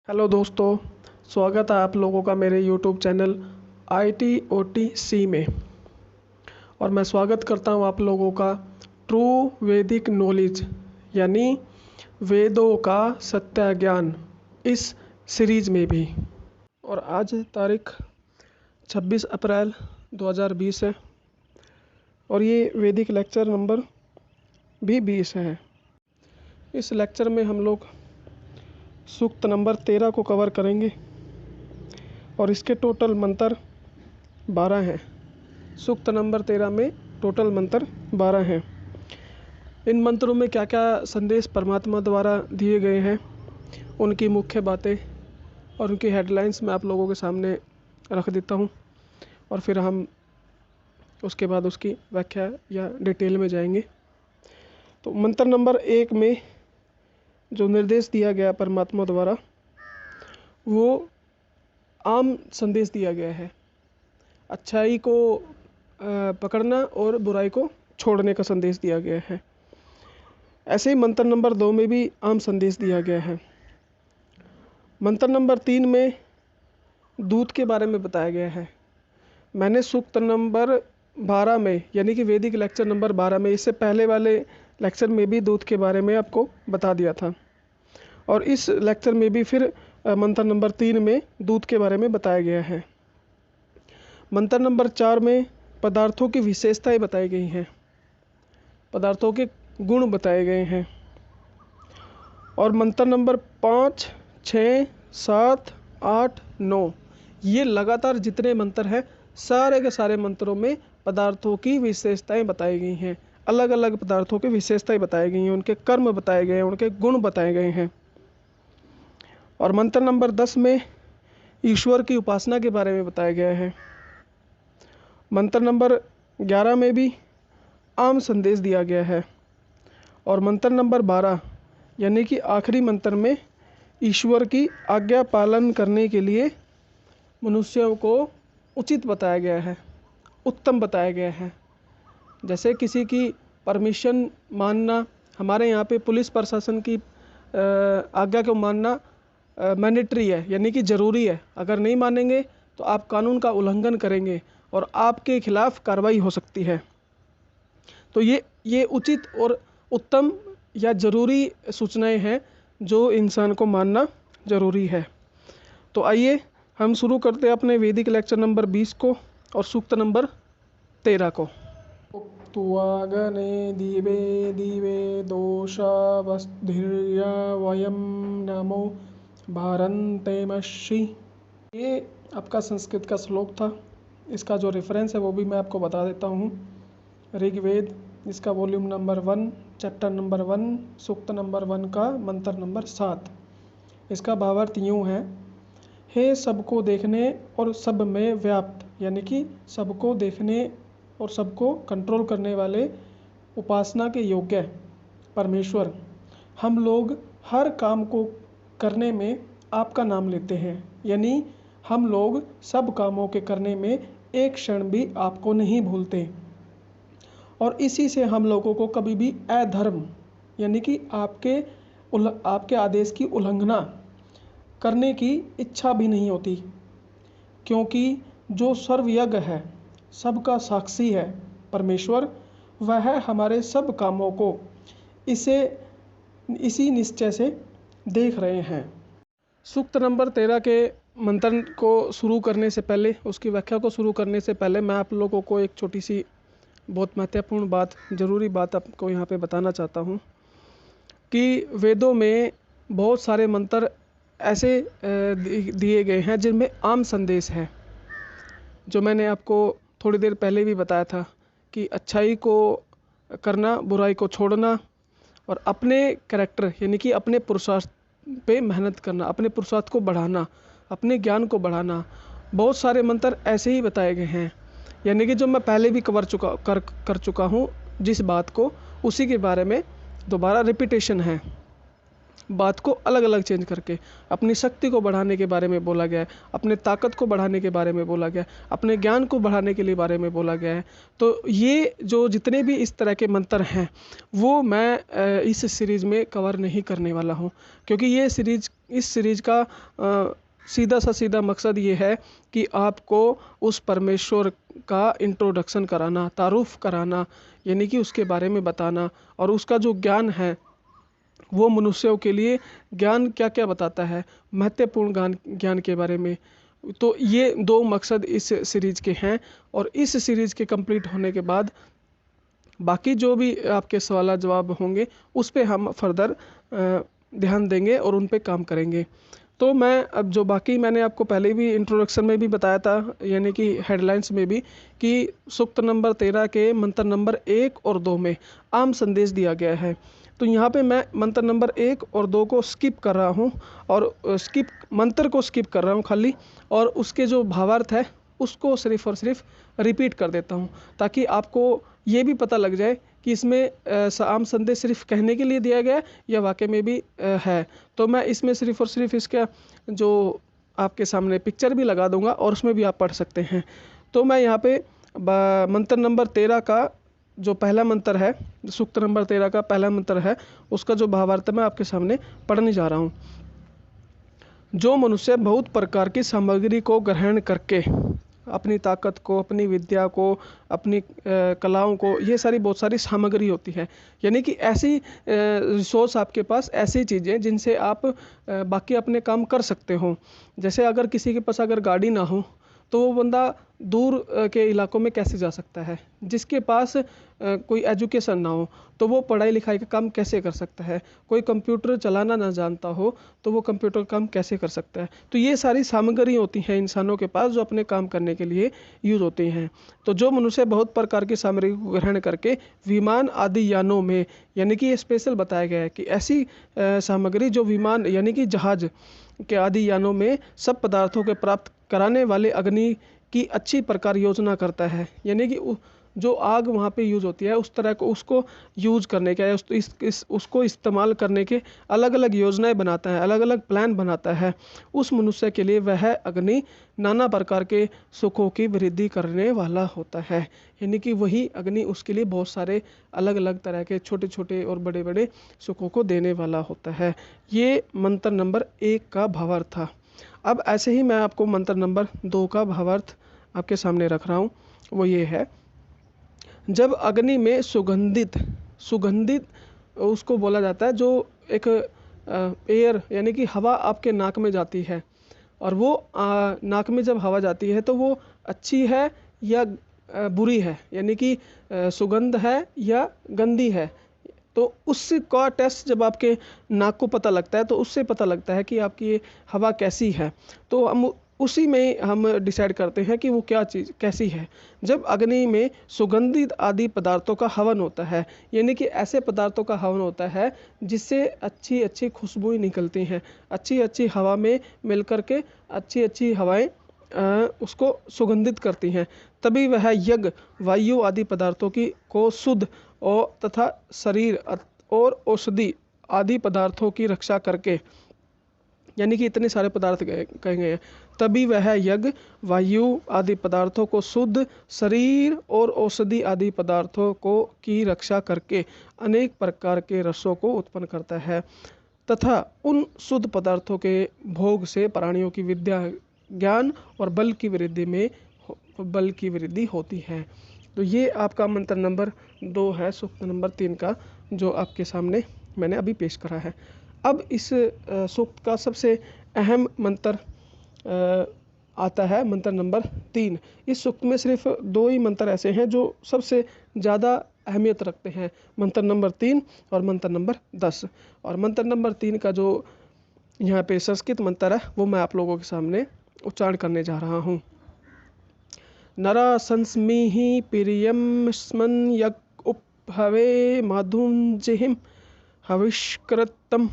Hello दोस्तों, स्वागत है आप लोगों का मेरे यूट्यूब चैनल ITOTC में। और मैं स्वागत करता हूं आप लोगों का ट्रू वैदिक नॉलेज यानी वेदों का सत्य ज्ञान इस सीरीज में भी। और आज तारीख 26 अप्रैल 2020 है और ये वैदिक लेक्चर नंबर भी 20 है। इस लेक्चर में हम लोग सूक्त नंबर 13 को कवर करेंगे और इसके टोटल मंत्र 12 हैं। सूक्त नंबर 13 में टोटल मंत्र 12 हैं। इन मंत्रों में क्या क्या संदेश परमात्मा द्वारा दिए गए हैं, उनकी मुख्य बातें और उनकी हेडलाइंस मैं आप लोगों के सामने रख देता हूं और फिर हम उसके बाद उसकी व्याख्या या डिटेल में जाएंगे। तो मंत्र नंबर 1 में जो निर्देश दिया गया परमात्मा द्वारा वो आम संदेश दिया गया है। अच्छाई को पकड़ना और बुराई को छोड़ने का संदेश दिया गया है। ऐसे ही मंत्र नंबर 2 में भी आम संदेश दिया गया है। मंत्र नंबर 3 में दूत के बारे में बताया गया है। मैंने सूक्त नंबर 12 में यानी कि वैदिक लेक्चर नंबर 12 में, इससे पहले वाले लेक्चर में भी दूत के बारे में आपको बता दिया था और इस लेक्चर में भी फिर मंत्र नंबर 3 में दूत के बारे में बताया गया है। मंत्र नंबर 4 में पदार्थों की विशेषताएं बताई गई हैं, पदार्थों के गुण बताए गए हैं। और मंत्र नंबर 5, 6, 7, 8, 9 ये लगातार जितने मंत्र हैं सारे के सारे मंत्रों में पदार्थों की विशेषताएं बताई गई हैं। अलग अलग पदार्थों की विशेषताएं बताई गई हैं, उनके कर्म बताए गए हैं, उनके गुण बताए गए हैं। और मंत्र नंबर 10 में ईश्वर की उपासना के बारे में बताया गया है। मंत्र नंबर 11 में भी आम संदेश दिया गया है। और मंत्र नंबर 12 यानी कि आखिरी मंत्र में ईश्वर की आज्ञा पालन करने के लिए मनुष्यों को उचित बताया गया है, उत्तम बताया गया है। जैसे किसी की परमिशन मानना, हमारे यहाँ पे पुलिस प्रशासन की आज्ञा को मानना मैंडेटरी है यानी कि ज़रूरी है। अगर नहीं मानेंगे तो आप कानून का उल्लंघन करेंगे और आपके खिलाफ कार्रवाई हो सकती है। तो ये उचित और उत्तम या ज़रूरी सूचनाएं हैं जो इंसान को मानना ज़रूरी है। तो आइए हम शुरू करते हैं अपने वैदिक लेक्चर नंबर 20 को और सूक्त नंबर 13 को। उक्त्वागने दिवे दिवे दोषावस्धिर्या वयं नमो भारन्तेमषि। ये आपका संस्कृत का श्लोक था। इसका जो रेफरेंस है वो भी मैं आपको बता देता हूँ। ऋग्वेद, इसका वॉल्यूम नंबर 1, चैप्टर नंबर 1, सूक्त नंबर 1 का मंत्र नंबर 7। इसका भावार्थ यूँ है, हे सबको देखने और सब में व्याप्त यानी कि सबको देखने और सबको कंट्रोल करने वाले उपासना के योग्य परमेश्वर, हम लोग हर काम को करने में आपका नाम लेते हैं। यानी हम लोग सब कामों के करने में एक क्षण भी आपको नहीं भूलते और इसी से हम लोगों को कभी भी अधर्म यानी कि आपके आदेश की उल्लंघना करने की इच्छा भी नहीं होती, क्योंकि जो सर्वज्ञ है, सबका साक्षी है परमेश्वर, वह हमारे सब कामों को इसी निश्चय से देख रहे हैं। सूक्त नंबर 13 के मंत्र को शुरू करने से पहले, उसकी व्याख्या को शुरू करने से पहले मैं आप लोगों को एक छोटी सी बहुत महत्वपूर्ण बात, ज़रूरी बात आपको यहाँ पे बताना चाहता हूँ कि वेदों में बहुत सारे मंत्र ऐसे दिए गए हैं जिनमें आम संदेश है। जो मैंने आपको थोड़ी देर पहले भी बताया था कि अच्छाई को करना, बुराई को छोड़ना और अपने कैरेक्टर यानी कि अपने पुरुषार्थ पे मेहनत करना, अपने पुरुषार्थ को बढ़ाना, अपने ज्ञान को बढ़ाना, बहुत सारे मंत्र ऐसे ही बताए गए हैं। यानी कि जो मैं पहले भी कर चुका हूँ जिस बात को, उसी के बारे में दोबारा रिपीटेशन है। बात को अलग अलग चेंज करके अपनी शक्ति को बढ़ाने के बारे में बोला गया है, अपने ताकत को बढ़ाने के बारे में बोला गया है, अपने ज्ञान को बढ़ाने के लिए बारे में बोला गया है। तो ये जो जितने भी इस तरह के मंत्र हैं वो मैं इस सीरीज़ में कवर नहीं करने वाला हूँ, क्योंकि ये इस सीरीज़ का सीधा सा सीधा मकसद ये है कि आपको उस परमेश्वर का इंट्रोडक्शन कराना, तारुफ कराना, यानी कि उसके बारे में बताना, और उसका जो ज्ञान है वो मनुष्यों के लिए ज्ञान क्या क्या बताता है, महत्वपूर्ण ज्ञान के बारे में। तो ये दो मकसद इस सीरीज़ के हैं, और इस सीरीज़ के कंप्लीट होने के बाद बाकी जो भी आपके सवाल जवाब होंगे उस पे हम फर्दर ध्यान देंगे और उन पे काम करेंगे। तो मैं अब जो बाकी मैंने आपको पहले भी इंट्रोडक्शन में भी बताया था, यानी कि हेडलाइंस में भी, कि सूक्त नंबर 13 के मंत्र नंबर 1 और 2 में आम संदेश दिया गया है। तो यहाँ पे मैं मंत्र नंबर 1 और 2 को स्किप कर रहा हूँ, और मंत्र को स्किप कर रहा हूँ खाली, और उसके जो भावार्थ है उसको सिर्फ और सिर्फ रिपीट कर देता हूँ, ताकि आपको ये भी पता लग जाए कि इसमें आम संदेश सिर्फ कहने के लिए दिया गया है या वाकई में भी है। तो मैं इसमें सिर्फ और सिर्फ इसका जो आपके सामने पिक्चर भी लगा दूंगा और उसमें भी आप पढ़ सकते हैं। तो मैं यहाँ पे मंत्र नंबर 13 का जो पहला मंत्र है, सूक्त नंबर 13 का पहला मंत्र है, उसका जो भावार्थ मैं आपके सामने पढ़ने जा रहा हूँ। जो मनुष्य बहुत प्रकार की सामग्री को ग्रहण करके अपनी ताकत को, अपनी विद्या को, अपनी कलाओं को, ये सारी बहुत सारी सामग्री होती है, यानी कि ऐसी रिसोर्स आपके पास, ऐसी चीज़ें जिनसे आप बाकी अपने काम कर सकते हो। जैसे अगर किसी के पास अगर गाड़ी ना हो तो वो बंदा दूर के इलाकों में कैसे जा सकता है। जिसके पास कोई एजुकेशन ना हो तो वो पढ़ाई लिखाई का काम कैसे कर सकता है। कोई कंप्यूटर चलाना ना जानता हो तो वो कंप्यूटर काम कैसे कर सकता है। तो ये सारी सामग्री होती हैं इंसानों के पास जो अपने काम करने के लिए यूज़ होती हैं। तो जो मनुष्य बहुत प्रकार की सामग्री को ग्रहण करके विमान आदि यानों में, यानी कि ये स्पेशल बताया गया है कि ऐसी सामग्री जो विमान यानी कि जहाज के आदि यानों में सब पदार्थों के प्राप्त कराने वाले अग्नि की अच्छी प्रकार योजना करता है, यानी कि जो आग वहाँ पे यूज़ होती है उस तरह को उसको यूज़ करने के उसको इस्तेमाल करने के अलग अलग योजनाएं बनाता है, अलग अलग प्लान बनाता है। उस मनुष्य के लिए वह अग्नि नाना प्रकार के सुखों की वृद्धि करने वाला होता है, यानी कि वही अग्नि उसके लिए बहुत सारे अलग अलग तरह के छोटे छोटे और बड़े बड़े सुखों को देने वाला होता है। ये मंत्र नंबर 1 का भावार्थ था। अब ऐसे ही मैं आपको मंत्र नंबर 2 का भावार्थ आपके सामने रख रहा हूँ। वो ये है, जब अग्नि में सुगंधित उसको बोला जाता है, जो एक एयर यानी कि हवा आपके नाक में जाती है, और वो नाक में जब हवा जाती है तो वो अच्छी है या बुरी है, यानी कि सुगंध है या गंदी है। तो उसका टेस्ट जब आपके नाक को पता लगता है तो उससे पता लगता है कि आपकी ये हवा कैसी है। तो हम उसी में हम डिसाइड करते हैं कि वो क्या चीज़ कैसी है। जब अग्नि में सुगंधित आदि पदार्थों का हवन होता है, यानी कि ऐसे पदार्थों का हवन होता है जिससे अच्छी अच्छी खुशबू निकलती हैं, अच्छी अच्छी हवा में मिल कर के अच्छी अच्छी हवाएं उसको सुगंधित करती हैं, तभी वह यज्ञ वायु आदि पदार्थों की को शुद्ध और तथा शरीर और औषधि आदि पदार्थों की रक्षा करके, यानी कि इतने सारे पदार्थ कहे गए हैं, तभी वह यज्ञ वायु आदि पदार्थों को शुद्ध शरीर और औषधि आदि पदार्थों को की रक्षा करके अनेक प्रकार के रसों को उत्पन्न करता है, तथा उन शुद्ध पदार्थों के भोग से प्राणियों की विद्या, ज्ञान और बल की वृद्धि होती है। तो ये आपका मंत्र नंबर 2 है, सूक्त नंबर 3 का, जो आपके सामने मैंने अभी पेश करा है। अब इस सूक्त का सबसे अहम मंत्र आता है मंत्र नंबर 3। इस सूक्त में सिर्फ 2 ही मंत्र ऐसे हैं जो सबसे ज़्यादा अहमियत रखते हैं, मंत्र नंबर 3 और मंत्र नंबर 10। और मंत्र नंबर 3 का जो यहाँ पे संस्कृत मंत्र है वो मैं आप लोगों के सामने उच्चारण करने जा रहा हूँ। नरा संस्मिहि प्रियम स्मन यक उपहवे माधुंजिहिम हविष्कृतम।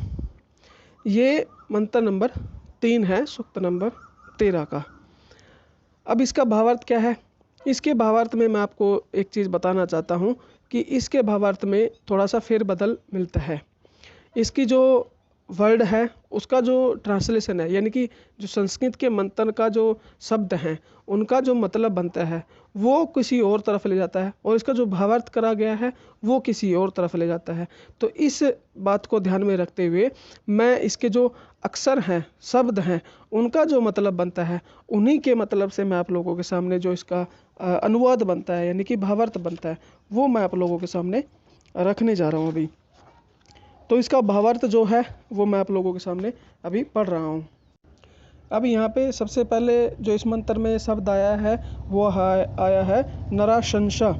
ये मंत्र नंबर 3 है, सूक्त नंबर 13 का। अब इसका भावार्थ क्या है? इसके भावार्थ में मैं आपको एक चीज़ बताना चाहता हूँ कि इसके भावार्थ में थोड़ा सा फेरबदल मिलता है। इसकी जो वर्ड है उसका जो ट्रांसलेशन है, यानी कि जो संस्कृत के मंथन का जो शब्द हैं उनका जो मतलब बनता है वो किसी और तरफ ले जाता है, और इसका जो भावार्थ करा गया है वो किसी और तरफ ले जाता है। तो इस बात को ध्यान में रखते हुए मैं इसके जो अक्षर हैं, शब्द हैं, उनका जो मतलब बनता है उन्हीं के मतलब से मैं आप लोगों के सामने जो इसका अनुवाद बनता है यानी कि भावार्थ बनता है वो मैं आप लोगों के सामने रखने जा रहा हूँ अभी। तो इसका भावार्थ जो है वो मैं आप लोगों के सामने अभी पढ़ रहा हूँ। अब यहाँ पे सबसे पहले जो इस मंत्र में शब्द आया है वो आया है नराशंसा।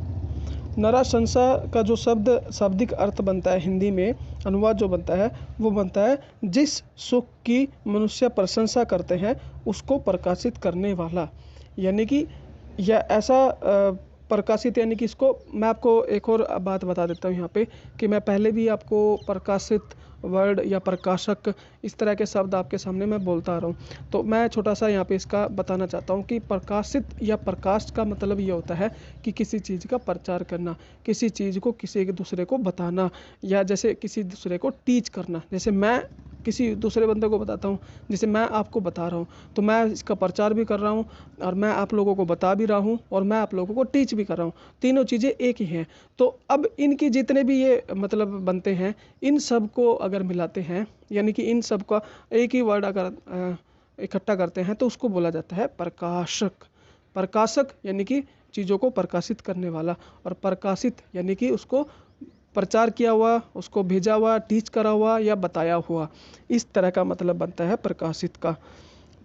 नराशंसा का जो शाब्दिक अर्थ बनता है हिंदी में, अनुवाद जो बनता है वो बनता है जिस सुख की मनुष्य प्रशंसा करते हैं उसको प्रकाशित करने वाला। यानी कि यह ऐसा प्रकाशित, यानी कि इसको मैं आपको एक और बात बता देता हूँ यहाँ पे कि मैं पहले भी आपको प्रकाशित वर्ड या प्रकाशक इस तरह के शब्द आपके सामने मैं बोलता आ रहा हूँ। तो मैं छोटा सा यहाँ पे इसका बताना चाहता हूँ कि प्रकाशित या प्रकाश का मतलब ये होता है कि किसी चीज़ का प्रचार करना, किसी चीज़ को किसी एक दूसरे को बताना, या जैसे किसी दूसरे को टीच करना। जैसे मैं किसी दूसरे बंदे को बताता हूँ, जैसे मैं आपको बता रहा हूँ, तो मैं इसका प्रचार भी कर रहा हूँ और मैं आप लोगों को बता भी रहा हूँ और मैं आप लोगों को टीच भी कर रहा हूँ। तीनों चीज़ें एक ही हैं। तो अब इनकी जितने भी ये मतलब बनते हैं, इन सब को अगर मिलाते हैं, यानी कि इन सब का एक ही वर्ड अगर इकट्ठा करते हैं तो उसको बोला जाता है प्रकाशक। प्रकाशक यानी कि चीज़ों को प्रकाशित करने वाला, और प्रकाशित यानी कि उसको प्रचार किया हुआ, उसको भेजा हुआ, टीच करा हुआ या बताया हुआ, इस तरह का मतलब बनता है प्रकाशित का।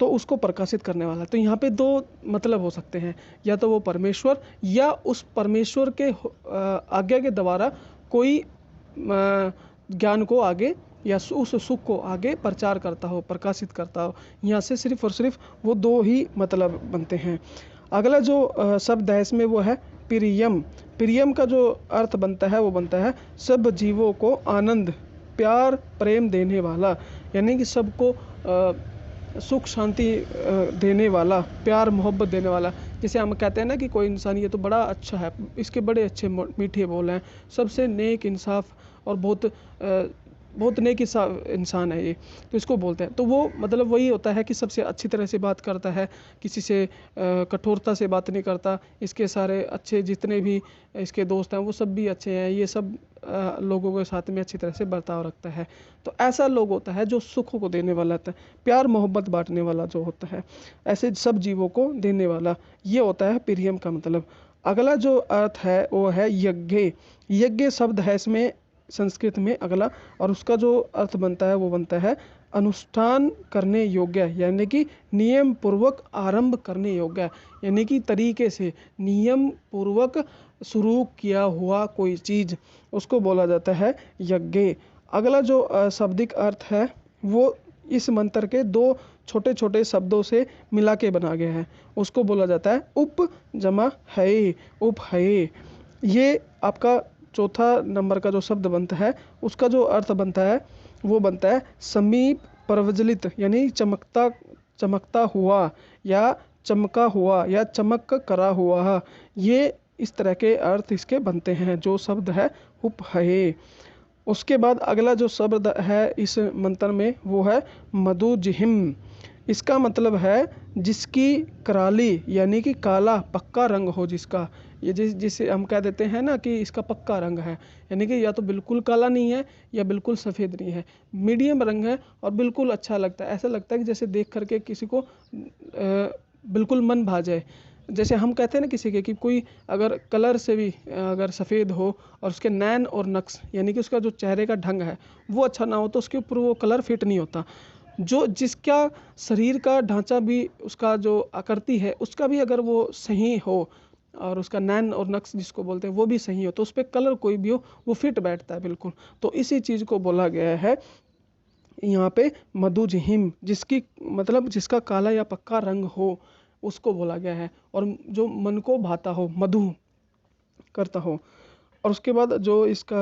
तो उसको प्रकाशित करने वाला। तो यहाँ पे दो मतलब हो सकते हैं, या तो वो परमेश्वर या उस परमेश्वर के आज्ञा के द्वारा कोई ज्ञान को आगे या उस सुख को आगे प्रचार करता हो, प्रकाशित करता हो। यहाँ से सिर्फ और सिर्फ वो दो ही मतलब बनते हैं। अगला जो शब्द है इसमें वो है प्रियम। प्रियम का जो अर्थ बनता है वो बनता है सब जीवों को आनंद, प्यार, प्रेम देने वाला। यानी कि सबको सुख शांति देने वाला, प्यार मोहब्बत देने वाला। जैसे हम कहते हैं ना कि कोई इंसान ये तो बड़ा अच्छा है, इसके बड़े अच्छे मीठे बोल हैं, सबसे नेक इंसाफ और बहुत नेक इंसान है ये, तो इसको बोलते हैं। तो वो मतलब वही होता है कि सबसे अच्छी तरह से बात करता है, किसी से कठोरता से बात नहीं करता। इसके सारे अच्छे जितने भी इसके दोस्त हैं वो सब भी अच्छे हैं, ये सब लोगों के साथ में अच्छी तरह से बर्ताव रखता है। तो ऐसा लोग होता है जो सुख को देने वाला होता है, प्यार मोहब्बत बांटने वाला जो होता है, ऐसे सब जीवों को देने वाला, ये होता है प्रियम का मतलब। अगला जो अर्थ है वो है यज्ञ। यज्ञ शब्द है इसमें संस्कृत में अगला, और उसका जो अर्थ बनता है वो बनता है अनुष्ठान करने योग्य, यानी कि नियम पूर्वक आरंभ करने योग्य, यानी कि तरीके से नियम पूर्वक शुरू किया हुआ कोई चीज़, उसको बोला जाता है यज्ञ। अगला जो शाब्दिक अर्थ है वो इस मंत्र के दो छोटे छोटे शब्दों से मिला के बना गया है, उसको बोला जाता है उप जमा है, उप है। ये आपका चौथा नंबर का जो शब्द बनता है उसका जो अर्थ बनता है वो बनता है समीप प्रज्वलित, यानी चमकता चमकता हुआ या चमका हुआ या चमक करा हुआ। ये इस तरह के अर्थ इसके बनते हैं जो शब्द है उपहये। उसके बाद अगला जो शब्द है इस मंत्र में वो है मधुजिह्म। इसका मतलब है जिसकी कराली, यानी कि काला पक्का रंग हो जिसका, ये जिसे हम कह देते हैं ना कि इसका पक्का रंग है, यानी कि या तो बिल्कुल काला नहीं है या बिल्कुल सफ़ेद नहीं है, मीडियम रंग है और बिल्कुल अच्छा लगता है। ऐसा लगता है कि जैसे देख करके किसी को बिल्कुल मन भा जाए। जैसे हम कहते हैं ना किसी के कि कोई अगर कलर से भी अगर सफ़ेद हो और उसके नैन और नक्श, यानी कि उसका जो चेहरे का ढंग है वो अच्छा ना हो तो उसके ऊपर वो कलर फिट नहीं होता। जो जिसका शरीर का ढांचा भी, उसका जो आकृति है उसका भी अगर वो सही हो और उसका नैन और नक्श जिसको बोलते हैं वो भी सही हो तो उस पर कलर कोई भी हो वो फिट बैठता है बिल्कुल। तो इसी चीज़ को बोला गया है यहाँ पे मधुजिह्म, जिसकी मतलब जिसका काला या पक्का रंग हो उसको बोला गया है, और जो मन को भाता हो, मधु करता हो। और उसके बाद जो इसका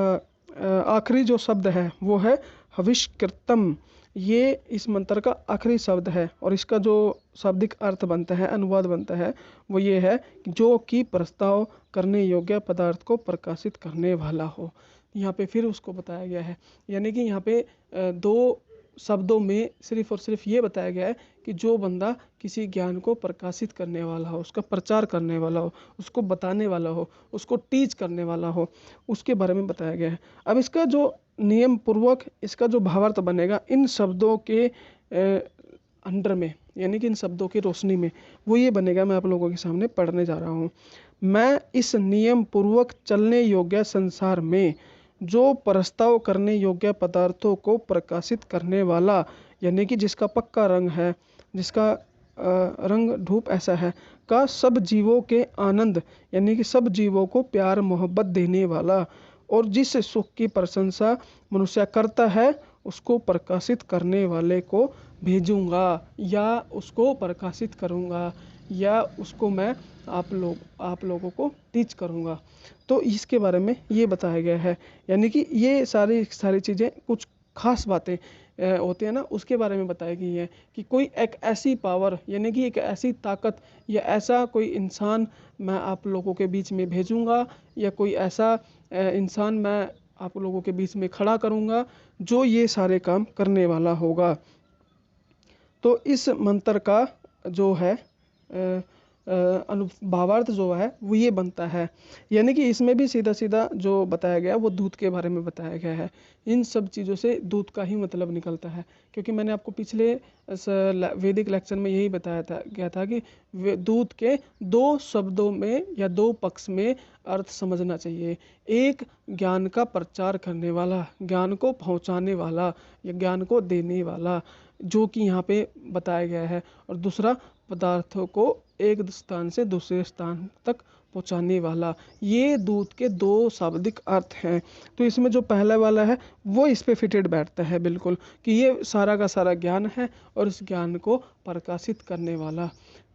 आखिरी जो शब्द है वो है हविष्कृतम। ये इस मंत्र का आखिरी शब्द है और इसका जो शाब्दिक अर्थ बनता है, अनुवाद बनता है वो ये है जो कि प्रस्ताव करने योग्य पदार्थ को प्रकाशित करने वाला हो। यहाँ पे फिर उसको बताया गया है, यानी कि यहाँ पे दो शब्दों में सिर्फ और सिर्फ ये बताया गया है कि जो बंदा किसी ज्ञान को प्रकाशित करने वाला हो, उसका प्रचार करने वाला हो, उसको बताने वाला हो, उसको टीच करने वाला हो, उसके बारे में बताया गया है। अब इसका जो नियम पूर्वक इसका जो भावार्थ बनेगा इन शब्दों के अंडर में, यानी कि इन शब्दों की रोशनी में, वो ये बनेगा, मैं आप लोगों के सामने पढ़ने जा रहा हूँ। मैं इस नियम पूर्वक चलने योग्य संसार में जो प्रस्ताव करने योग्य पदार्थों को प्रकाशित करने वाला, यानी कि जिसका पक्का रंग है, जिसका रंग धूप ऐसा है, का सब जीवों के आनंद, यानी कि सब जीवों को प्यार मोहब्बत देने वाला, और जिस सुख की प्रशंसा मनुष्य करता है उसको प्रकाशित करने वाले को भेजूंगा, या उसको प्रकाशित करूंगा, या उसको मैं आप लोगों को टीच करूंगा। तो इसके बारे में ये बताया गया है, यानी कि ये सारी चीज़ें कुछ खास बातें होती है ना, उसके बारे में बताई गई है कि कोई एक ऐसी पावर, यानी कि एक ऐसी ताकत या ऐसा कोई इंसान मैं आप लोगों के बीच में भेजूंगा, या कोई ऐसा इंसान मैं आप लोगों के बीच में खड़ा करूंगा जो ये सारे काम करने वाला होगा। तो इस मंत्र का जो है भावार्थ जो है वो ये बनता है, यानी कि इसमें भी सीधा सीधा जो बताया गया वो दूध के बारे में बताया गया है। इन सब चीज़ों से दूध का ही मतलब निकलता है, क्योंकि मैंने आपको पिछले वैदिक लेक्चर में यही बताया गया था कि दूध के दो शब्दों में या दो पक्ष में अर्थ समझना चाहिए। एक ज्ञान का प्रचार करने वाला, ज्ञान को पहुंचाने वाला या ज्ञान को देने वाला, जो कि यहाँ पे बताया गया है, और दूसरा पदार्थों को एक स्थान से दूसरे स्थान तक पहुंचाने वाला। ये दूध के दो शाब्दिक अर्थ हैं। तो इसमें जो पहला वाला है वो इस पे फिटेड बैठता है बिल्कुल, कि ये सारा का सारा ज्ञान है और इस ज्ञान को प्रकाशित करने वाला।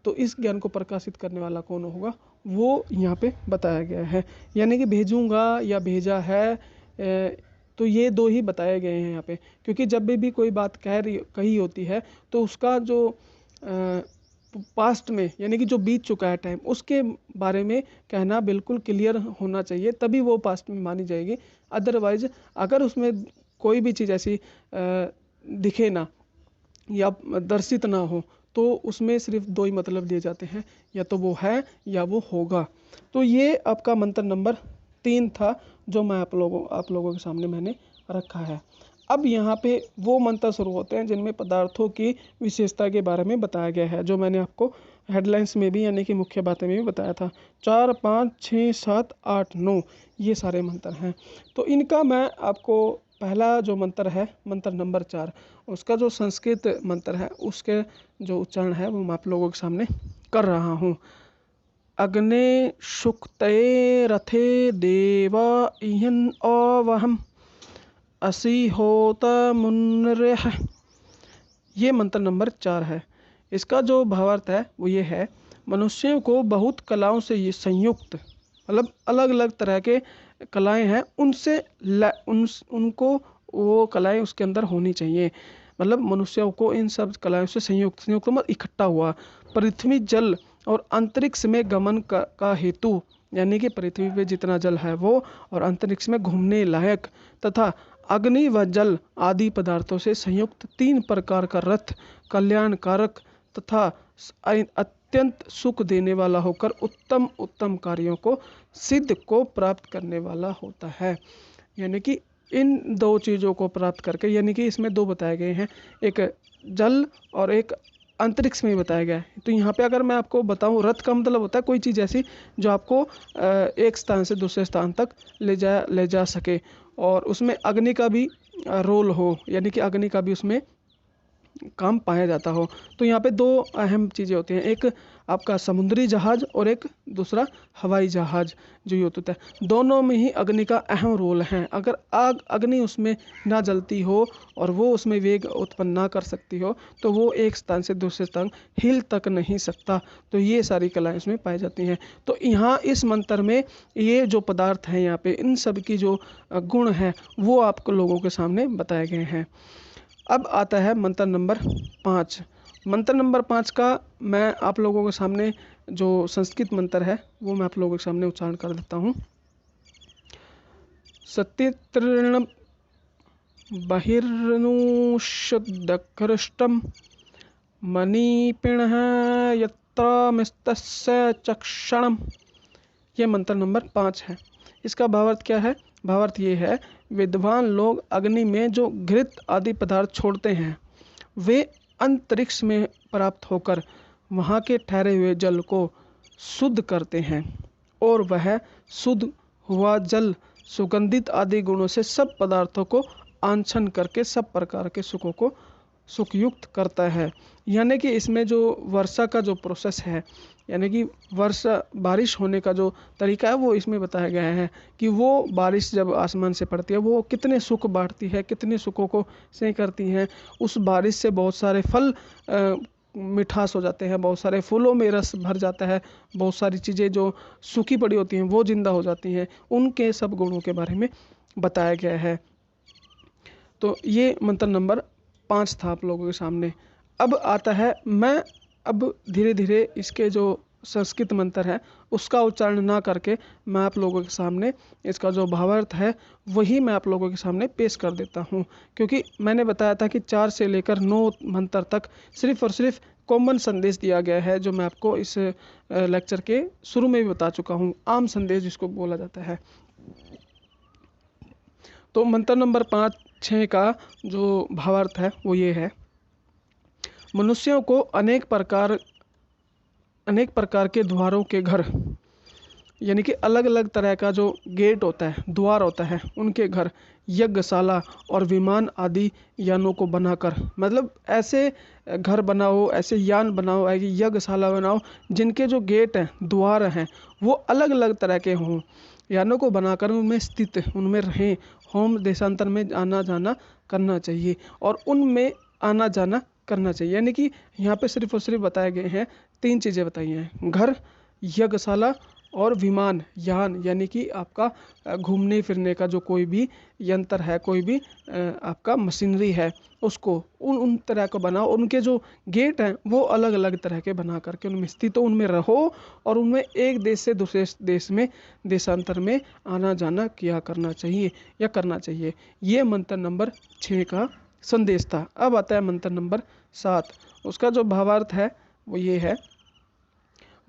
तो इस ज्ञान को प्रकाशित करने वाला कौन होगा वो यहाँ पे बताया गया है, यानी कि भेजूंगा या भेजा है, तो ये दो ही बताए गए हैं यहाँ पे। क्योंकि जब भी कोई बात कही होती है तो उसका जो पास्ट में, यानी कि जो बीत चुका है टाइम, उसके बारे में कहना बिल्कुल क्लियर होना चाहिए, तभी वो पास्ट में मानी जाएगी। अदरवाइज अगर उसमें कोई भी चीज़ ऐसी दिखे ना या दर्शित ना हो तो उसमें सिर्फ दो ही मतलब दिए जाते हैं, या तो वो है या वो होगा। तो ये आपका मंत्र नंबर 3 था जो मैं आप लोगों के सामने मैंने रखा है। अब यहाँ पे वो मंत्र शुरू होते हैं जिनमें पदार्थों की विशेषता के बारे में बताया गया है, जो मैंने आपको हेडलाइंस में भी यानी कि मुख्य बातें में भी बताया था। 4, 5, 6, 7, 8, 9 ये सारे मंत्र हैं। तो इनका मैं आपको पहला जो मंत्र है, मंत्र नंबर 4, उसका जो संस्कृत मंत्र है उसके जो उच्चारण है वो मैं आप लोगों के सामने कर रहा हूँ। अग्ने शुक्तये रथे देव इहन अवहम असी होता मुन्रह। ये मंत्र नंबर 4 है। इसका जो भावार्थ है वो ये है, मनुष्यों को बहुत कलाओं से ये संयुक्त, मतलब अलग अलग तरह के कलाएं हैं, उनसे उनको वो कलाएं उसके अंदर होनी चाहिए। मतलब मनुष्यों को इन सब कलाओं से संयुक्त मतलब इकट्ठा हुआ, पृथ्वी जल और अंतरिक्ष में गमन का हेतु, यानी कि पृथ्वी पे जितना जल है वो, और अंतरिक्ष में घूमने लायक, तथा अग्नि व जल आदि पदार्थों से संयुक्त 3 प्रकार का रथ कल्याणकारक तथा अत्यंत सुख देने वाला होकर उत्तम उत्तम कार्यों को सिद्ध को प्राप्त करने वाला होता है। यानी कि इन दो चीज़ों को प्राप्त करके, यानी कि इसमें दो बताए गए हैं, एक जल और एक अंतरिक्ष में बताया गया है। तो यहाँ पे अगर मैं आपको बताऊँ, रथ का मतलब होता है कोई चीज़ ऐसी जो आपको एक स्थान से दूसरे स्थान तक ले जा सके, और उसमें अग्नि का भी रोल हो, यानी कि अग्नि का भी उसमें काम पाया जाता हो। तो यहाँ पे दो अहम चीज़ें होती हैं, एक आपका समुद्री जहाज और एक दूसरा हवाई जहाज जो यूज होता है। दोनों में ही अग्नि का अहम रोल है। अगर अग्नि उसमें ना जलती हो और वो उसमें वेग उत्पन्न ना कर सकती हो तो वो एक स्थान से दूसरे स्थान हिल तक नहीं सकता। तो ये सारी कलाएं इसमें पाई जाती हैं। तो यहाँ इस मंत्र में ये जो पदार्थ हैं, यहाँ पे इन सब की जो गुण हैं वो आपको लोगों के सामने बताए गए हैं। अब आता है मंत्र नंबर 5। मंत्र नंबर 5 का मैं आप लोगों के सामने जो संस्कृत मंत्र है वो मैं आप लोगों के सामने उच्चारण कर देता हूँ। सत्यत्रिण बहिर्नुषुदकृष्टं मणिपिणः यत्र मिस्तस्य चक्षणम्। ये मंत्र नंबर 5 है। इसका भावार्थ क्या है? भावार्थ ये है, विद्वान लोग अग्नि में जो घृत आदि पदार्थ छोड़ते हैं वे अंतरिक्ष में प्राप्त होकर वहाँ के ठहरे हुए जल को शुद्ध करते हैं और वह शुद्ध हुआ जल सुगंधित आदि गुणों से सब पदार्थों को आंछन करके सब प्रकार के सुखों को सुखयुक्त करता है। यानी कि इसमें जो वर्षा का जो प्रोसेस है, यानी कि वर्षा बारिश होने का जो तरीका है वो इसमें बताया गया है कि वो बारिश जब आसमान से पड़ती है वो कितने सुख बांटती है, कितने सुखों को सही करती हैं। उस बारिश से बहुत सारे फल मिठास हो जाते हैं, बहुत सारे फूलों में रस भर जाता है, बहुत सारी चीज़ें जो सूखी पड़ी होती हैं वो जिंदा हो जाती हैं। उनके सब गुणों के बारे में बताया गया है। तो ये मंत्र नंबर 5 था आप लोगों के सामने। अब आता है, मैं अब धीरे धीरे इसके जो संस्कृत मंत्र है उसका उच्चारण ना करके मैं आप लोगों के सामने इसका जो भावार्थ है वही मैं आप लोगों के सामने पेश कर देता हूँ। क्योंकि मैंने बताया था कि 4 से लेकर 9 मंत्र तक सिर्फ और सिर्फ कॉमन संदेश दिया गया है, जो मैं आपको इस लेक्चर के शुरू में भी बता चुका हूँ, आम संदेश जिसको बोला जाता है। तो मंत्र नंबर 5, 6 का जो भावार्थ है वो ये है, मनुष्यों को अनेक प्रकार के द्वारों के घर, यानी कि अलग अलग तरह का जो गेट होता है, द्वार होता है, उनके घर, यज्ञशाला और विमान आदि यानों को बनाकर, मतलब ऐसे घर बनाओ, ऐसे यान बनाओ, ऐसी यज्ञशाला बनाओ जिनके जो गेट हैं, द्वार हैं, वो अलग अलग तरह के हों। यानों को बनाकर उनमें स्थित, उनमें रहें, होम देशांतर में आना जाना करना चाहिए और उनमें आना जाना करना चाहिए। यानी कि यहाँ पे सिर्फ और सिर्फ बताए गए हैं 3 चीज़ें बताई हैं, घर, यज्ञशाला और विमान यान, यानी कि आपका घूमने फिरने का जो कोई भी यंत्र है, कोई भी आपका मशीनरी है, उसको उन तरह का बनाओ। उनके जो गेट हैं वो अलग अलग तरह के बना करके उनमें स्थित हो, उनमें रहो और उनमें एक देश से दूसरे देश में देशांतर में आना जाना किया करना चाहिए या करना चाहिए। ये मंत्र नंबर 6 का संदेश था। अब आता है मंत्र नंबर 7। उसका जो भावार्थ है वो ये है,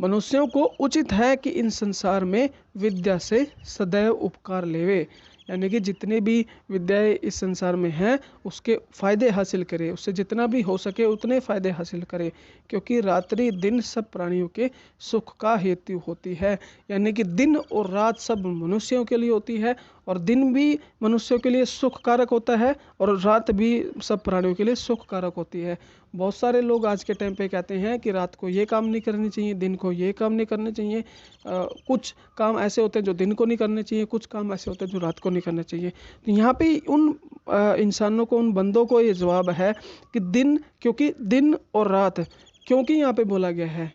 मनुष्यों को उचित है कि इन संसार में विद्या से सदैव उपकार लेवे। यानी कि जितने भी विद्याएं इस संसार में हैं उसके फ़ायदे हासिल करे, उससे जितना भी हो सके उतने फ़ायदे हासिल करे, क्योंकि रात्रि दिन सब प्राणियों के सुख का हेतु होती है। यानी कि दिन और रात सब मनुष्यों के लिए होती है, और दिन भी मनुष्यों के लिए सुख कारक होता है और रात भी सब प्राणियों के लिए सुख कारक होती है। बहुत सारे लोग आज के टाइम पे कहते हैं कि रात को ये काम नहीं करनी चाहिए, दिन को ये काम नहीं करने चाहिए। कुछ काम ऐसे होते हैं जो दिन को नहीं करने चाहिए, कुछ काम ऐसे होते हैं जो रात को नहीं करने चाहिए। तो यहाँ पे उन इंसानों को, उन बंदों को ये जवाब है कि दिन, क्योंकि दिन और रात क्योंकि यहाँ पे बोला गया है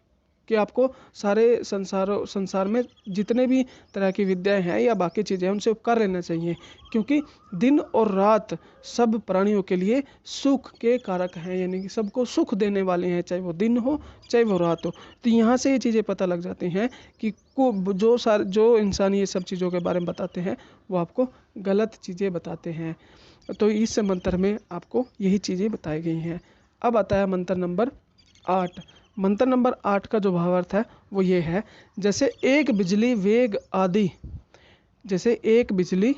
कि आपको सारे संसार में जितने भी तरह की विद्याएं हैं या बाकी चीज़ें हैं उनसे उपकार लेना चाहिए, क्योंकि दिन और रात सब प्राणियों के लिए सुख के कारक हैं, यानी कि सबको सुख देने वाले हैं, चाहे वो दिन हो चाहे वो रात हो। तो यहाँ से ये चीज़ें पता लग जाती हैं कि जो इंसान ये सब चीज़ों के बारे में बताते हैं वो आपको गलत चीज़ें बताते हैं। तो इस मंत्र में आपको यही चीज़ें बताई गई हैं। अब आता है मंत्र नंबर 8। मंत्र नंबर 8 का जो भावार्थ है वो ये है, जैसे एक बिजली वेग आदि, जैसे एक बिजली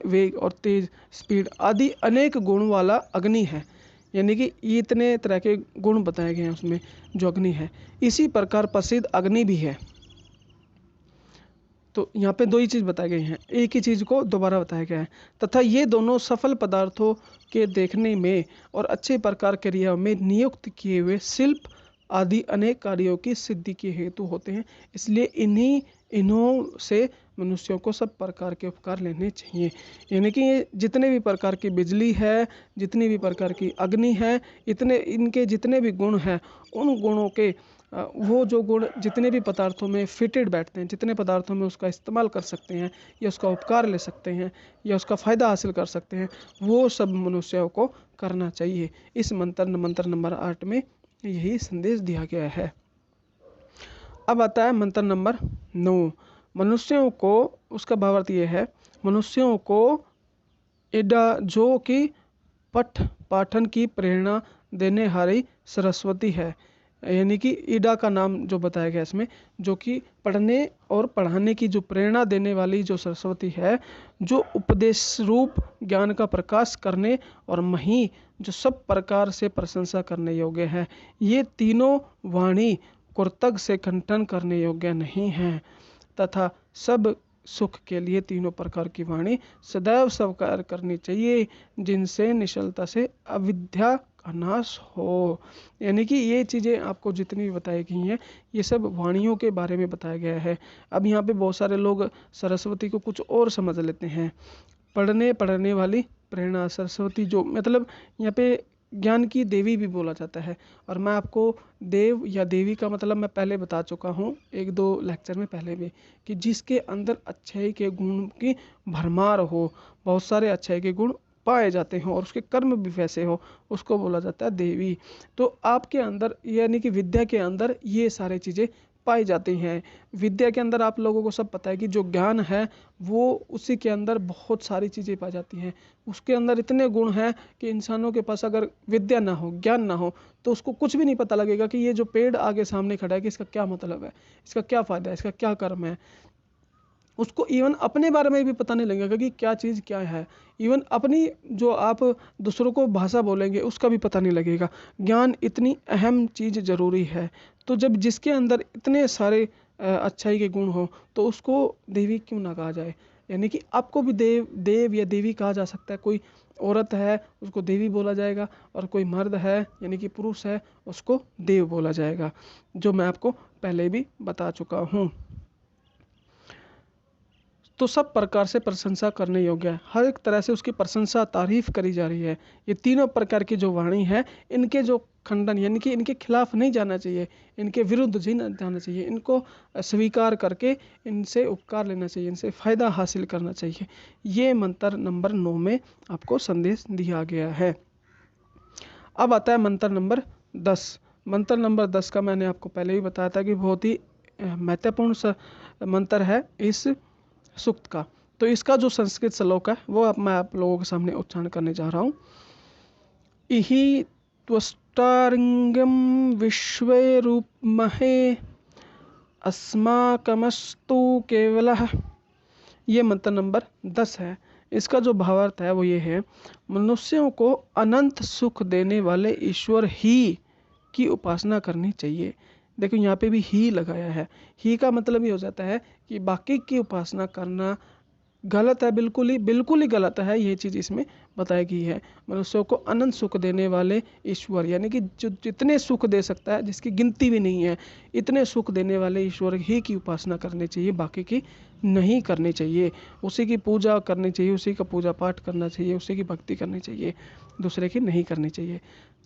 वेग और तेज स्पीड आदि अनेक गुण वाला अग्नि है, यानी कि ये इतने तरह के गुण बताए गए हैं उसमें जो अग्नि है, इसी प्रकार प्रसिद्ध अग्नि भी है। तो यहाँ पे 2 ही चीज़ बताई गई हैं, एक ही चीज़ को दोबारा बताया गया है, तथा ये दोनों सफल पदार्थों के देखने में और अच्छे प्रकार क्रियाओं में नियुक्त किए हुए शिल्प आदि अनेक कार्यों की सिद्धि के हेतु होते हैं। इसलिए इन्हों से मनुष्यों को सब प्रकार के उपकार लेने चाहिए। यानी कि ये जितने भी प्रकार की बिजली है, जितनी भी प्रकार की अग्नि है, इनके जितने भी गुण हैं, उन गुणों के वो जो गुण जितने भी पदार्थों में फिटेड बैठते हैं, जितने पदार्थों में उसका इस्तेमाल कर सकते हैं या उसका उपकार ले सकते हैं या उसका फ़ायदा हासिल कर सकते हैं, वो सब मनुष्यों को करना चाहिए। इस मंत्र नंबर 8 में यही संदेश दिया गया है। अब आता है मंत्र नंबर 9। मनुष्यों को, उसका भावार्थ ये है, मनुष्यों को इडा जो कि पठ पाठन की प्रेरणा देने हारी सरस्वती है। यानी कि ईडा का नाम जो बताया गया इसमें, जो कि पढ़ने और पढ़ाने की जो प्रेरणा देने वाली जो सरस्वती है, जो उपदेश रूप ज्ञान का प्रकाश करने और मही जो सब प्रकार से प्रशंसा करने योग्य है। ये तीनों वाणी कुर्तक से खंडन करने योग्य नहीं है तथा सब सुख के लिए तीनों प्रकार की वाणी सदैव स्वीकार करनी चाहिए, जिनसे निश्चलता से अविद्या का नाश हो। यानी कि ये चीज़ें आपको जितनी भी बताई गई हैं, ये सब वाणियों के बारे में बताया गया है। अब यहाँ पे बहुत सारे लोग सरस्वती को कुछ और समझ लेते हैं। पढ़ने वाली प्रेरणा सरस्वती, जो मतलब यहाँ पे ज्ञान की देवी भी बोला जाता है। और मैं आपको देव या देवी का मतलब मैं पहले बता चुका हूँ 1-2 लेक्चर में पहले भी, कि जिसके अंदर अच्छाई के गुण की भरमार हो, बहुत सारे अच्छाई के गुण पाए जाते हों और उसके कर्म भी वैसे हो, उसको बोला जाता है देवी। तो आपके अंदर यानी कि विद्या के अंदर ये सारी चीज़ें पाई जाती हैं। विद्या के अंदर आप लोगों को सब पता है कि जो ज्ञान है वो उसी के अंदर बहुत सारी चीज़ें पाई जाती हैं। उसके अंदर इतने गुण हैं कि इंसानों के पास अगर विद्या ना हो, ज्ञान ना हो, तो उसको कुछ भी नहीं पता लगेगा कि ये जो पेड़ आगे सामने खड़ा है कि इसका क्या मतलब है, इसका क्या फ़ायदा है, इसका क्या कर्म है। उसको इवन अपने बारे में भी पता नहीं लगेगा कि क्या चीज़ क्या है। इवन अपनी जो आप दूसरों को भाषा बोलेंगे उसका भी पता नहीं लगेगा। ज्ञान इतनी अहम चीज़ ज़रूरी है। तो जब जिसके अंदर इतने सारे अच्छाई के गुण हो, तो उसको देवी क्यों ना कहा जाए। यानी कि आपको भी देव या देवी कहा जा सकता है। कोई औरत है उसको देवी बोला जाएगा, और कोई मर्द है यानी कि पुरुष है उसको देव बोला जाएगा, जो मैं आपको पहले भी बता चुका हूँ। तो सब प्रकार से प्रशंसा करने योग्य है, हर एक तरह से उसकी प्रशंसा तारीफ करी जा रही है। ये तीनों प्रकार की जो वाणी है, इनके जो खंडन यानी कि इनके खिलाफ नहीं जाना चाहिए, इनके विरुद्ध जी नहीं जाना चाहिए, इनको स्वीकार करके इनसे उपकार लेना चाहिए, इनसे फ़ायदा हासिल करना चाहिए। ये मंत्र नंबर 9 में आपको संदेश दिया गया है। अब आता है मंत्र नंबर 10। मंत्र नंबर 10 का मैंने आपको पहले ही बताया था कि बहुत ही महत्वपूर्ण मंत्र है इस सूक्त का। तो इसका जो संस्कृत श्लोक है वो मैं आप लोगों के सामने उच्चारण करने जा रहा हूँ। इहि त्वष्टारिंगम विश्वे रूपमहे अस्माकमस्तु केवलः। ये मंत्र नंबर 10 है। इसका जो भावार्थ है वो ये है, मनुष्यों को अनंत सुख देने वाले ईश्वर ही की उपासना करनी चाहिए। देखो यहाँ पे भी ही लगाया है। ही का मतलब ये हो जाता है कि बाकी की उपासना करना गलत है, बिल्कुल ही गलत है। ये चीज़ इसमें बताई गई है। मनुष्यों को अनंत सुख देने वाले ईश्वर यानी कि जो जितने सुख दे सकता है, जिसकी गिनती भी नहीं है, इतने सुख देने वाले ईश्वर ही की उपासना करनी चाहिए, बाकी की नहीं करनी चाहिए। उसी की पूजा करनी चाहिए, उसी का पूजा पाठ करना चाहिए, उसी की भक्ति करनी चाहिए, दूसरे की नहीं करनी चाहिए।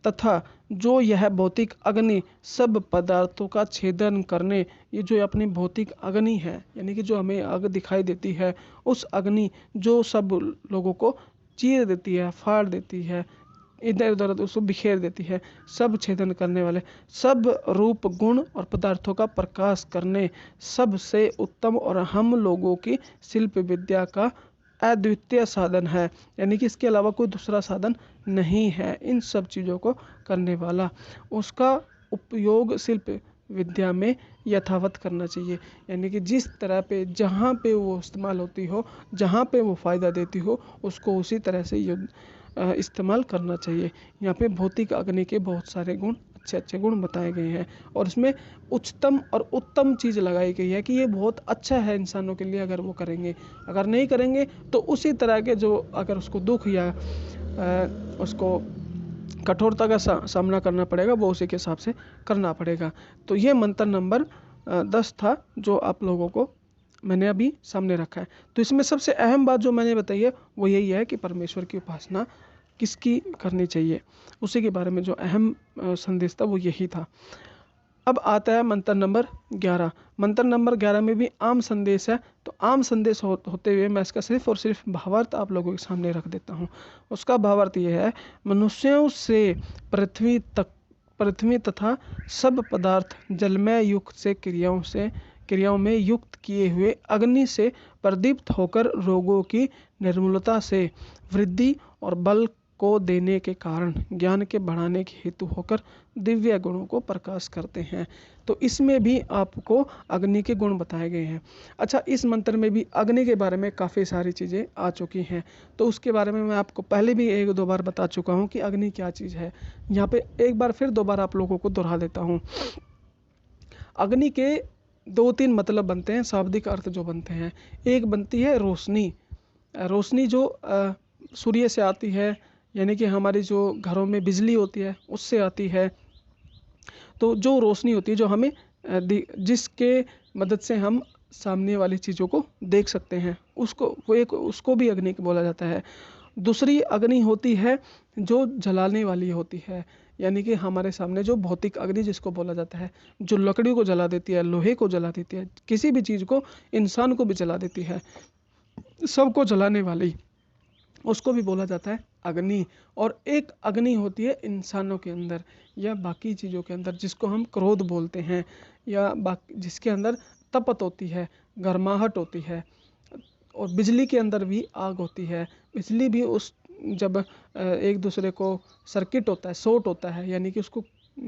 तथा जो यह भौतिक अग्नि सब पदार्थों का छेदन करने, ये जो अपनी भौतिक अग्नि है यानी कि जो हमें आग दिखाई देती है, उस अग्नि जो सब लोगों को चीर देती है, फाड़ देती है, इधर उधर उसको बिखेर देती है, सब छेदन करने वाले, सब रूप गुण और पदार्थों का प्रकाश करने, सबसे उत्तम और हम लोगों की शिल्प विद्या का अद्वितीय साधन है। यानी कि इसके अलावा कोई दूसरा साधन नहीं है इन सब चीज़ों को करने वाला। उसका उपयोग शिल्प विद्या में यथावत करना चाहिए। यानी कि जिस तरह पे जहाँ पे वो इस्तेमाल होती हो, जहाँ पे वो फ़ायदा देती हो, उसको उसी तरह से इस्तेमाल करना चाहिए। यहाँ पे भौतिक अग्नि के बहुत सारे गुण, अच्छे अच्छे गुण बताए गए हैं, और उसमें उच्चतम और उत्तम चीज़ लगाई गई है कि ये बहुत अच्छा है इंसानों के लिए अगर वो करेंगे। अगर नहीं करेंगे तो उसी तरह के जो अगर उसको दुख या उसको कठोरता का सामना करना पड़ेगा, वो उसी के हिसाब से करना पड़ेगा। तो ये मंत्र नंबर 10 था जो आप लोगों को मैंने अभी सामने रखा है। तो इसमें सबसे अहम बात जो मैंने बताई है वो यही है कि परमेश्वर की उपासना किसकी करनी चाहिए, उसी के बारे में जो अहम संदेश था वो यही था। अब आता है मंत्र नंबर 11। मंत्र नंबर 11 में भी आम संदेश है। तो आम संदेश होते हुए मैं इसका सिर्फ और सिर्फ भावार्थ आप लोगों के सामने रख देता हूँ। उसका भावार्थ ये है, मनुष्यों से पृथ्वी तथा सब पदार्थ जलमय युक्त से क्रियाओं से क्रियाओं में युक्त किए हुए अग्नि से प्रदीप्त होकर रोगों की निर्मूलता से वृद्धि और बल को देने के कारण ज्ञान के बढ़ाने के हेतु होकर दिव्य गुणों को प्रकाश करते हैं। तो इसमें भी आपको अग्नि के गुण बताए गए हैं। अच्छा, इस मंत्र में भी अग्नि के बारे में काफ़ी सारी चीज़ें आ चुकी हैं, तो उसके बारे में मैं आपको पहले भी 1-2 बार बता चुका हूँ कि अग्नि क्या चीज़ है। यहाँ पे एक बार फिर दोबारा आप लोगों को दोहरा देता हूँ। अग्नि के 2-3 मतलब बनते हैं, शाब्दिक अर्थ जो बनते हैं। एक बनती है रोशनी। रोशनी जो सूर्य से आती है, यानी कि हमारी जो घरों में बिजली होती है उससे आती है। तो जो रोशनी होती है जो हमें जिसके मदद से हम सामने वाली चीज़ों को देख सकते हैं, उसको भी अग्नि बोला जाता है। दूसरी अग्नि होती है जो जलाने वाली होती है, यानी कि हमारे सामने जो भौतिक अग्नि जिसको बोला जाता है, जो लकड़ी को जला देती है, लोहे को जला देती है, किसी भी चीज़ को, इंसान को भी जला देती है, सबको जलाने वाली, उसको भी बोला जाता है अग्नि। और एक अग्नि होती है इंसानों के अंदर या बाकी चीज़ों के अंदर, जिसको हम क्रोध बोलते हैं, या जिसके अंदर तपत होती है, गर्माहट होती है। और बिजली के अंदर भी आग होती है। बिजली भी जब एक दूसरे को सर्किट होता है, शॉर्ट होता है, यानी कि उसको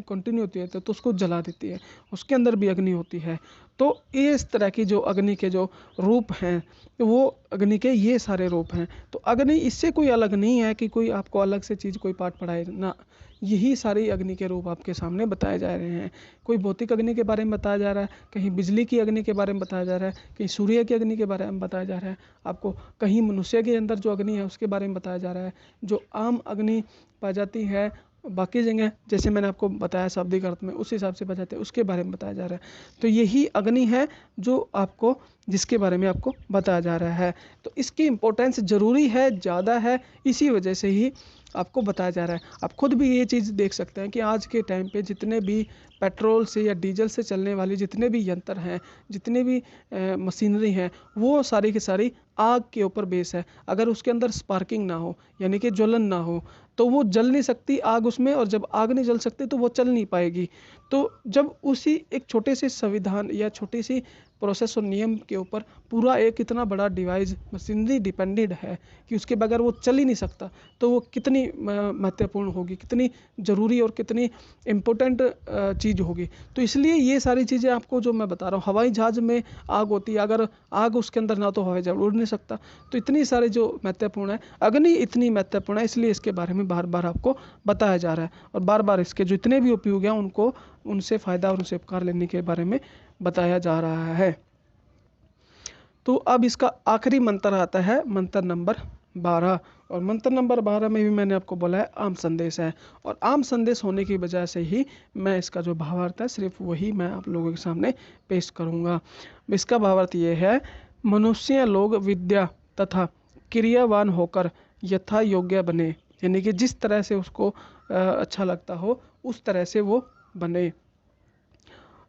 कंटिन्यू होती है तो उसको जला देती है, उसके अंदर भी अग्नि होती है। तो इस तरह की जो अग्नि के जो रूप हैं, वो अग्नि के ये सारे रूप हैं। तो अग्नि इससे कोई अलग नहीं है कि कोई आपको अलग से चीज़ कोई पाठ पढ़ाए ना, यही सारी अग्नि के रूप आपके सामने बताए जा रहे हैं। कोई भौतिक अग्नि के बारे में बताया जा रहा है, कहीं बिजली की अग्नि के बारे में बताया जा रहा है, कहीं सूर्य की अग्नि के बारे में बताया जा रहा है आपको, कहीं मनुष्य के अंदर जो अग्नि है उसके बारे में बताया जा रहा है। जो आम अग्नि पाई जाती है बाकी जगह, जैसे मैंने आपको बताया शाब्दिक अर्थ में, उस हिसाब से बजाते हैं, उसके बारे में बताया जा रहा है। तो यही अग्नि है जो आपको, जिसके बारे में आपको बताया जा रहा है। तो इसकी इम्पोर्टेंस ज़रूरी है, ज़्यादा है, इसी वजह से ही आपको बताया जा रहा है। आप खुद भी ये चीज़ देख सकते हैं कि आज के टाइम पे जितने भी पेट्रोल से या डीजल से चलने वाली जितने भी यंत्र हैं, जितने भी मशीनरी हैं, वो सारी की सारी आग के ऊपर बेस है। अगर उसके अंदर स्पार्किंग ना हो, यानी कि ज्वलन ना हो, तो वो जल नहीं सकती आग उसमें, और जब आग नहीं जल सकती तो वो चल नहीं पाएगी। तो जब उसी एक छोटे से संविधान या छोटी सी प्रोसेस और नियम के ऊपर पूरा एक इतना बड़ा डिवाइस मशीनरी डिपेंडेड है कि उसके बगैर वो चल ही नहीं सकता, तो वो कितनी महत्वपूर्ण होगी, कितनी ज़रूरी और कितनी इम्पोर्टेंट चीज़ होगी। तो इसलिए ये सारी चीज़ें आपको जो मैं बता रहा हूँ, हवाई जहाज़ में आग होती है, अगर आग उसके अंदर ना तो हवाई जहाज़ उड़ नहीं सकता। तो इतनी सारी जो महत्वपूर्ण है, अग्नि इतनी महत्वपूर्ण है, इसलिए इसके बारे में बार बार आपको बताया जा रहा है, और बार बार इसके जो इतने भी उपयोग हैं उनको, उनसे फ़ायदा और उनसे उपकार लेने के बारे में बताया जा रहा है। तो अब इसका आखिरी मंत्र आता है, मंत्र नंबर 12। और मंत्र नंबर 12 में भी मैंने आपको बोला है आम संदेश है, और आम संदेश होने की वजह से ही मैं इसका जो भावार्थ है सिर्फ वही मैं आप लोगों के सामने पेश करूंगा। इसका भावार्थ ये है, मनुष्य लोग विद्या तथा क्रियावान होकर यथा योग्य बने, यानी कि जिस तरह से उसको अच्छा लगता हो उस तरह से वो बने।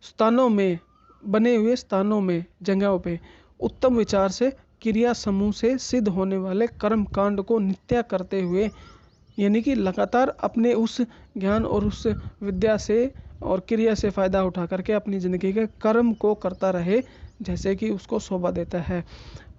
स्थानों में, बने हुए स्थानों में, जगहों पे उत्तम विचार से क्रिया समूह से सिद्ध होने वाले कर्म कांड को नित्य करते हुए, यानी कि लगातार अपने उस ज्ञान और उस विद्या से और क्रिया से फ़ायदा उठा करके अपनी ज़िंदगी के कर्म को करता रहे जैसे कि उसको शोभा देता है।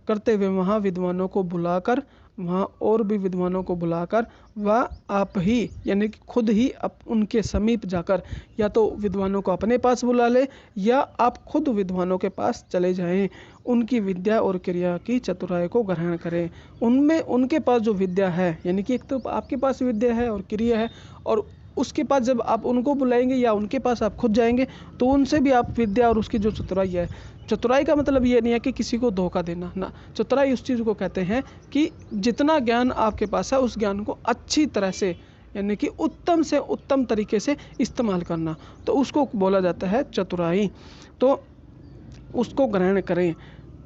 करते हुए वहाँ विद्वानों को बुलाकर, वहाँ और भी विद्वानों को बुलाकर, वह आप ही यानी कि खुद ही उनके समीप जाकर, या तो विद्वानों को अपने पास बुला ले या आप खुद विद्वानों के पास चले जाएं, उनकी विद्या और क्रिया की चतुराई को ग्रहण करें। उनमें उनके पास जो विद्या है, यानी कि एक तो आपके पास विद्या है और क्रिया है, और उसके पास जब आप उनको बुलाएंगे या उनके पास आप खुद जाएंगे तो उनसे भी आप विद्या और उसकी जो चतुराई है, चतुराई का मतलब ये नहीं है कि किसी को धोखा देना ना, चतुराई उस चीज़ को कहते हैं कि जितना ज्ञान आपके पास है उस ज्ञान को अच्छी तरह से, यानी कि उत्तम से उत्तम तरीके से इस्तेमाल करना, तो उसको बोला जाता है चतुराई। तो उसको ग्रहण करें।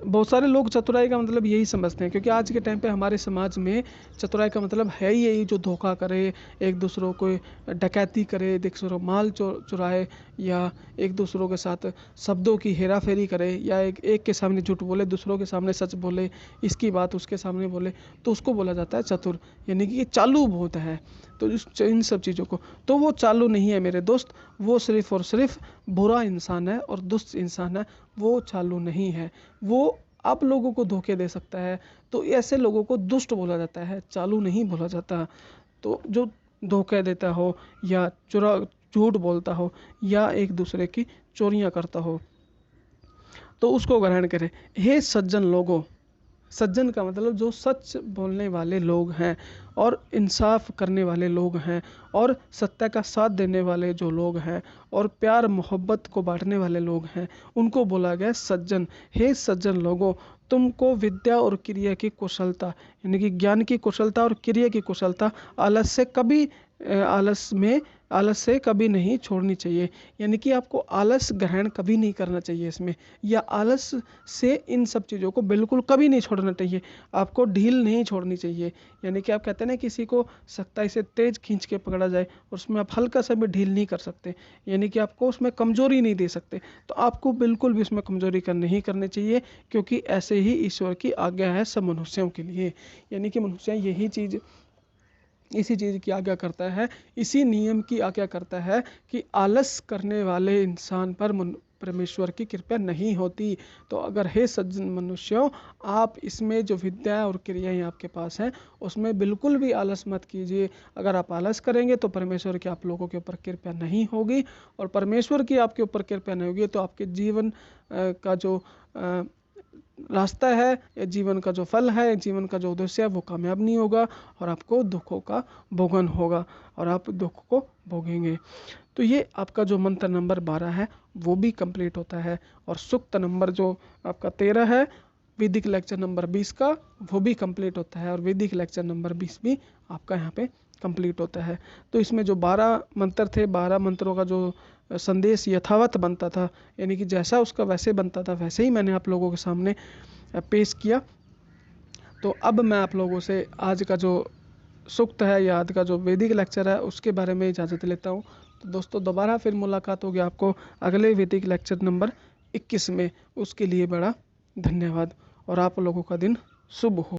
बहुत सारे लोग चतुराई का मतलब यही समझते हैं, क्योंकि आज के टाइम पे हमारे समाज में चतुराई का मतलब है ही यही, जो धोखा करे, एक दूसरों को डकैती करे, एक दूसरों माल चुराए, या एक दूसरों के साथ शब्दों की हेरा फेरी करे, या एक के सामने झूठ बोले, दूसरों के सामने सच बोले, इसकी बात उसके सामने बोले, तो उसको बोला जाता है चतुर, यानी कि चालू बहुत है। तो इन सब चीज़ों को, तो वो चालू नहीं है मेरे दोस्त। वो सिर्फ़ और सिर्फ बुरा इंसान है और दुष्ट इंसान है, वो चालू नहीं है। वो आप लोगों को धोखे दे सकता है, तो ऐसे लोगों को दुष्ट बोला जाता है, चालू नहीं बोला जाता। तो जो धोखा देता हो या झूठ बोलता हो या एक दूसरे की चोरियां करता हो, तो उसको ग्रहण करें। हे सज्जन लोगों, सज्जन का मतलब जो सच बोलने वाले लोग हैं और इंसाफ करने वाले लोग हैं और सत्य का साथ देने वाले जो लोग हैं और प्यार मोहब्बत को बांटने वाले लोग हैं, उनको बोला गया सज्जन। हे सज्जन लोगों, तुमको विद्या और क्रिया की कुशलता, यानी कि ज्ञान की कुशलता और क्रिया की कुशलता आलस से कभी नहीं छोड़नी चाहिए। यानी कि आपको आलस ग्रहण कभी नहीं करना चाहिए इसमें, या आलस से इन सब चीज़ों को बिल्कुल कभी नहीं छोड़ना चाहिए। आपको ढील नहीं छोड़नी चाहिए। यानी कि आप कहते हैं ना, किसी को सख्ताई से तेज खींच के पकड़ा जाए और उसमें आप हल्का सा भी ढील नहीं कर सकते, यानी कि आपको उसमें कमजोरी नहीं दे सकते, तो आपको बिल्कुल भी उसमें कमजोरी नहीं करनी चाहिए, क्योंकि ऐसे ही ईश्वर की आज्ञा है सब मनुष्यों के लिए। यानी कि मनुष्य इसी चीज़ की आज्ञा करता है, इसी नियम की आज्ञा करता है कि आलस करने वाले इंसान पर परमेश्वर की कृपा नहीं होती। तो अगर हे सज्जन मनुष्यों, आप इसमें जो विद्या और क्रियाएं आपके पास हैं उसमें बिल्कुल भी आलस मत कीजिए। अगर आप आलस करेंगे तो परमेश्वर की आप लोगों के ऊपर कृपा नहीं होगी, और परमेश्वर की आपके ऊपर कृपा नहीं होगी तो आपके जीवन का जो रास्ता है, या जीवन का जो फल है, जीवन का जो उद्देश्य है, वो कामयाब नहीं होगा और आपको दुखों का भोगन होगा और आप दुख को भोगेंगे। तो ये आपका जो मंत्र नंबर 12 है वो भी कंप्लीट होता है, और सूक्त नंबर जो आपका 13 है वैदिक लेक्चर नंबर 20 का, वो भी कंप्लीट होता है, और वैदिक लेक्चर नंबर 20 भी आपका यहाँ पे कंप्लीट होता है। तो इसमें जो 12 मंत्र थे, 12 मंत्रों का जो संदेश यथावत बनता था, यानी कि जैसा उसका वैसे बनता था, वैसे ही मैंने आप लोगों के सामने पेश किया। तो अब मैं आप लोगों से आज का जो सूक्त है या आज का जो वैदिक लेक्चर है उसके बारे में इजाज़त लेता हूँ। तो दोस्तों, दोबारा फिर मुलाकात होगी आपको अगले वैदिक लेक्चर नंबर 21 में। उसके लिए बड़ा धन्यवाद और आप लोगों का दिन शुभ हो।